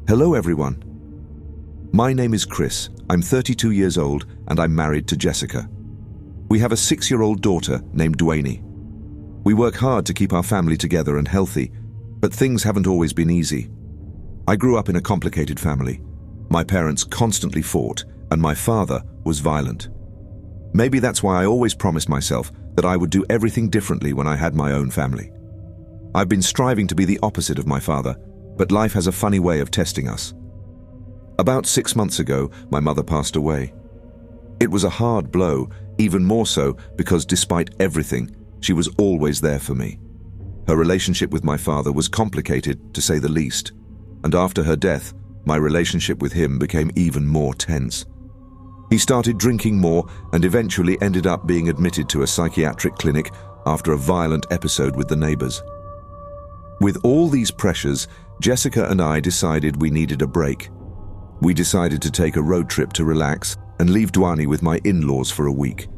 Hello everyone. My name is Chris. I'm 32 years old and I'm married to Jessica. We have a 6-year-old daughter named Dwayne. We work hard to keep our family together and healthy, but things haven't always been easy. I grew up in a complicated family. My parents constantly fought and my father was violent. Maybe that's why I always promised myself that I would do everything differently when I had my own family. I've been striving to be the opposite of my father, but life has a funny way of testing us. About 6 months ago, my mother passed away. It was a hard blow, even more so because despite everything, she was always there for me. Her relationship with my father was complicated, to say the least, and after her death, my relationship with him became even more tense. He started drinking more and eventually ended up being admitted to a psychiatric clinic after a violent episode with the neighbors. With all these pressures, Jessica and I decided we needed a break. We decided to take a road trip to relax and leave Dwayne with my in-laws for a week.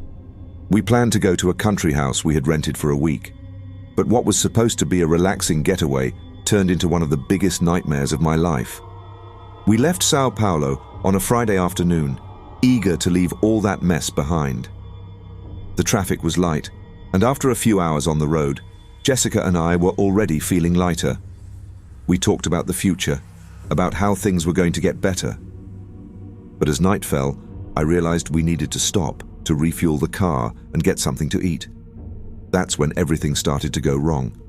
We planned to go to a country house we had rented for a week, but what was supposed to be a relaxing getaway turned into one of the biggest nightmares of my life. We left Sao Paulo on a Friday afternoon, eager to leave all that mess behind. The traffic was light, and after a few hours on the road, Jessica and I were already feeling lighter. We talked about the future, about how things were going to get better. But as night fell, I realized we needed to stop to refuel the car and get something to eat. That's when everything started to go wrong.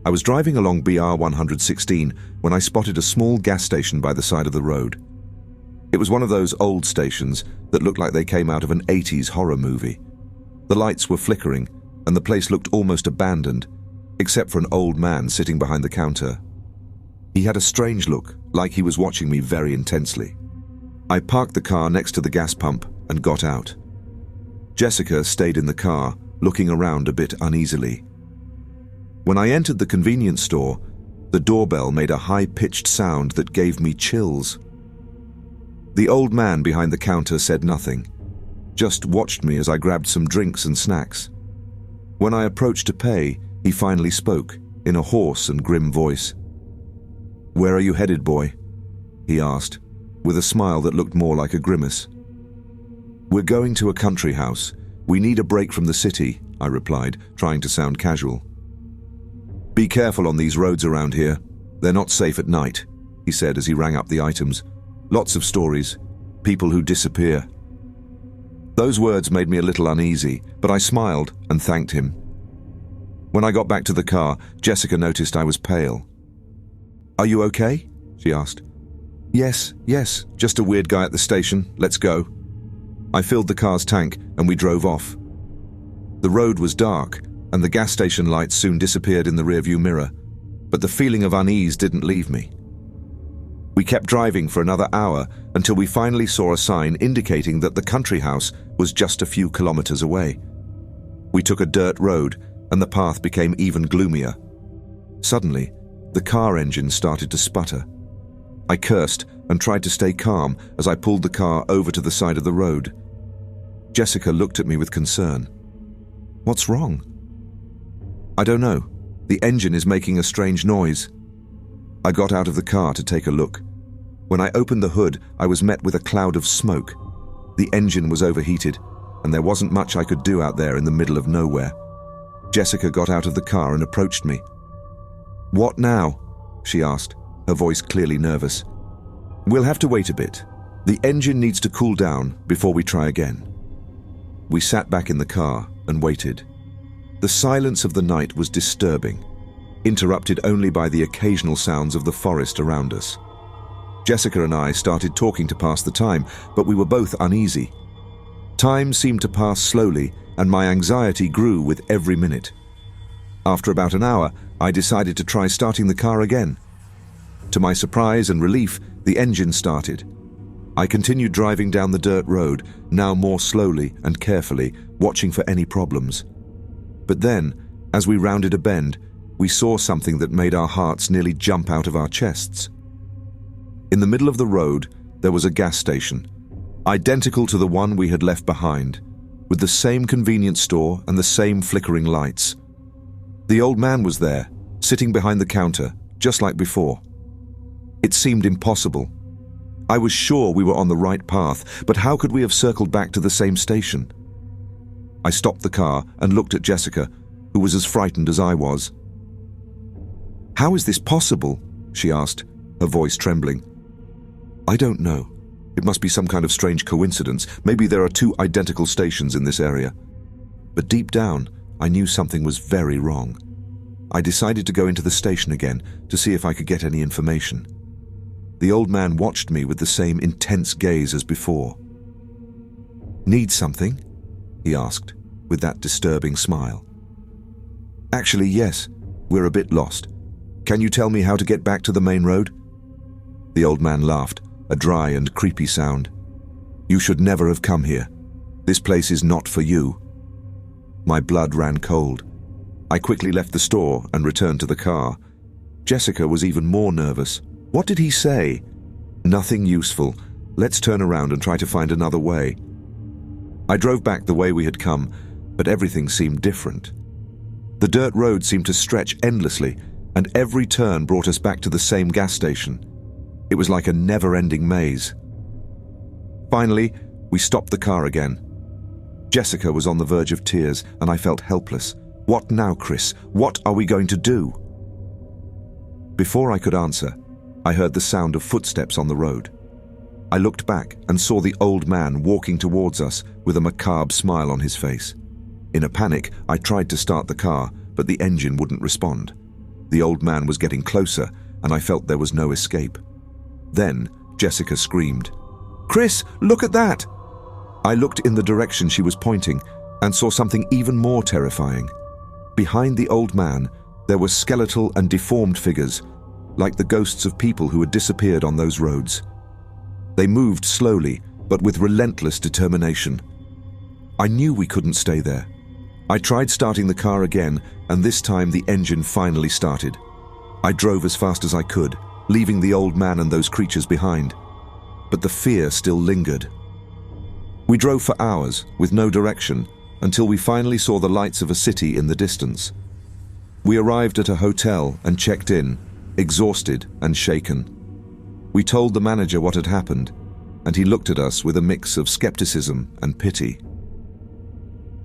I was driving along BR 116 when I spotted a small gas station by the side of the road. It was one of those old stations that looked like they came out of an 80s horror movie. The lights were flickering and the place looked almost abandoned, except for an old man sitting behind the counter. He had a strange look, like he was watching me very intensely. I parked the car next to the gas pump and got out. Jessica stayed in the car, looking around a bit uneasily. When I entered the convenience store, the doorbell made a high-pitched sound that gave me chills. The old man behind the counter said nothing, just watched me as I grabbed some drinks and snacks. When I approached to pay, he finally spoke, in a hoarse and grim voice. "Where are you headed, boy?" he asked, with a smile that looked more like a grimace. "We're going to a country house. We need a break from the city," I replied, trying to sound casual. "Be careful on these roads around here. They're not safe at night," he said as he rang up the items. "Lots of stories. People who disappear." Those words made me a little uneasy, but I smiled and thanked him. When I got back to the car, Jessica noticed I was pale. "Are you okay?" she asked. Yes, just a weird guy at the station. Let's go." I filled the car's tank and we drove off. The road was dark and the gas station lights soon disappeared in the rearview mirror, but the feeling of unease didn't leave me. We kept driving for another hour until we finally saw a sign indicating that the country house was just a few kilometers away. We took a dirt road and the path became even gloomier. Suddenly, the car engine started to sputter. I cursed and tried to stay calm as I pulled the car over to the side of the road. Jessica looked at me with concern. "What's wrong?" "I don't know. The engine is making a strange noise." I got out of the car to take a look. When I opened the hood, I was met with a cloud of smoke. The engine was overheated, and there wasn't much I could do out there in the middle of nowhere. Jessica got out of the car and approached me. "What now?" she asked, her voice clearly nervous. "We'll have to wait a bit. The engine needs to cool down before we try again." We sat back in the car and waited. The silence of the night was disturbing, interrupted only by the occasional sounds of the forest around us. Jessica and I started talking to pass the time, but we were both uneasy. Time seemed to pass slowly, and my anxiety grew with every minute. After about an hour, I decided to try starting the car again. To my surprise and relief, the engine started. I continued driving down the dirt road, now more slowly and carefully, watching for any problems. But then, as we rounded a bend, we saw something that made our hearts nearly jump out of our chests. In the middle of the road, there was a gas station, identical to the one we had left behind, with the same convenience store and the same flickering lights. The old man was there, sitting behind the counter, just like before. It seemed impossible. I was sure we were on the right path, but how could we have circled back to the same station? I stopped the car and looked at Jessica, who was as frightened as I was. "How is this possible?" she asked, her voice trembling. "I don't know. It must be some kind of strange coincidence. Maybe there are two identical stations in this area." But deep down, I knew something was very wrong. I decided to go into the station again to see if I could get any information. The old man watched me with the same intense gaze as before. "Need something?" he asked, with that disturbing smile. "Actually, yes. We're a bit lost. Can you tell me how to get back to the main road?" The old man laughed, a dry and creepy sound. "You should never have come here. This place is not for you." My blood ran cold. I quickly left the store and returned to the car. Jessica was even more nervous. What did he say? "Nothing useful. Let's turn around and try to find another way." I drove back the way we had come, but everything seemed different. The dirt road seemed to stretch endlessly, and every turn brought us back to the same gas station. It was like a never-ending maze. Finally, we stopped the car again. Jessica was on the verge of tears, and I felt helpless. "What now, Chris? What are we going to do?" Before I could answer, I heard the sound of footsteps on the road. I looked back and saw the old man walking towards us with a macabre smile on his face. In a panic, I tried to start the car, but the engine wouldn't respond. The old man was getting closer, and I felt there was no escape. Then Jessica screamed, "Chris, look at that!" I looked in the direction she was pointing and saw something even more terrifying. Behind the old man, there were skeletal and deformed figures, like the ghosts of people who had disappeared on those roads. They moved slowly, but with relentless determination. I knew we couldn't stay there. I tried starting the car again, and this time the engine finally started. I drove as fast as I could, leaving the old man and those creatures behind. But the fear still lingered. We drove for hours, with no direction, until we finally saw the lights of a city in the distance. We arrived at a hotel and checked in, exhausted and shaken. We told the manager what had happened, and he looked at us with a mix of skepticism and pity.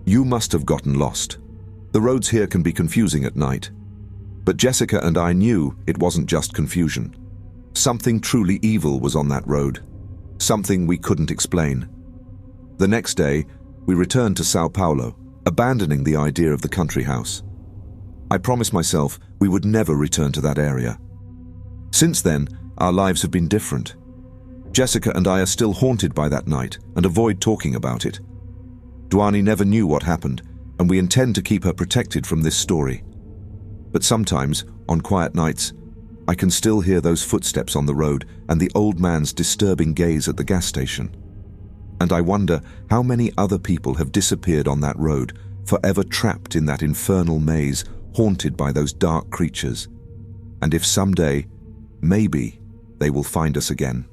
"You must have gotten lost. The roads here can be confusing at night." But Jessica and I knew it wasn't just confusion. Something truly evil was on that road, something we couldn't explain. The next day, we returned to Sao Paulo, abandoning the idea of the country house. I promised myself we would never return to that area. Since then, our lives have been different. Jessica and I are still haunted by that night and avoid talking about it. Duani never knew what happened, and we intend to keep her protected from this story. But sometimes, on quiet nights, I can still hear those footsteps on the road and the old man's disturbing gaze at the gas station. And I wonder how many other people have disappeared on that road, forever trapped in that infernal maze, haunted by those dark creatures. And if someday, maybe, they will find us again.